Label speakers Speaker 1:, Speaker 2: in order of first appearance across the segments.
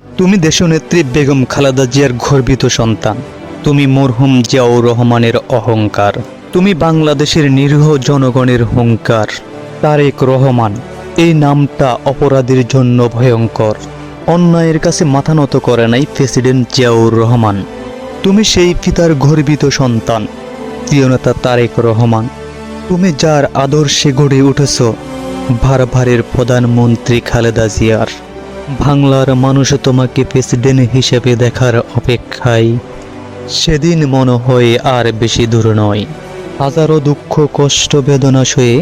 Speaker 1: তুমি দেশনেত্রী বেগম খালেদা জিয়ার গর্বিত সন্তান। তুমি মরহুম জিয়াউর রহমানের অহংকার। তুমি বাংলাদেশের নিরীহ জনগণের হুঙ্কার। তারেক রহমান এই নামটা অপরাধীর জন্য ভয়ঙ্কর। অন্যায়ের কাছে মাথা নত করে নাই প্রেসিডেন্ট জিয়াউর রহমান। তুমি সেই পিতার গর্বিত সন্তান, প্রিয় নেতা তারেক রহমান। তুমি যার আদর্শে গড়ে উঠেছ ভারভারের প্রধানমন্ত্রী খালেদা জিয়ার। বাংলার মানুষ তোমাকে প্রেসিডেন্ট হিসেবে দেখার অপেক্ষায়। সেদিন মনে হয় আর বেশি দূর নয়। হাজারো দুঃখ কষ্ট বেদনা সয়ে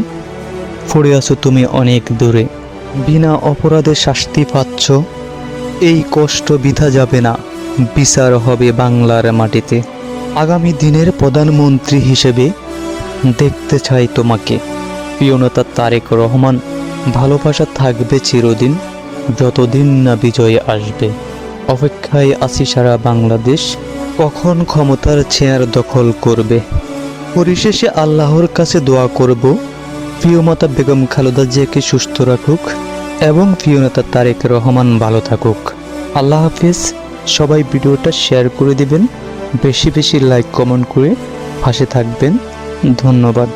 Speaker 1: পড়ে আছো তুমি অনেক দূরে। বিনা অপরাধে শাস্তি পাচ্ছ, এই কষ্ট বৃথা যাবে না, বিচার হবে বাংলার মাটিতে। আগামী দিনের প্রধানমন্ত্রী হিসেবে দেখতে চাই তোমাকে, প্রিয় নেতা তারেক রহমান। ভালোবাসা থাকবে চিরদিন, যতদিন না বিজয় আসবে। অপেক্ষায় আছি সারা বাংলাদেশ, কখন ক্ষমতার চেয়ার দখল করবে। পরিশেষে আল্লাহর কাছে দোয়া করব, প্রিয় মাতা বেগম খালেদা জিয়াকে সুস্থ রাখুক এবং প্রিয় নেতা তারেক রহমান ভালো থাকুক। আল্লাহ হাফিজ। সবাই ভিডিওটা শেয়ার করে দিবেন, বেশি বেশি লাইক কমেন্ট করে পাশে থাকবেন। ধন্যবাদ।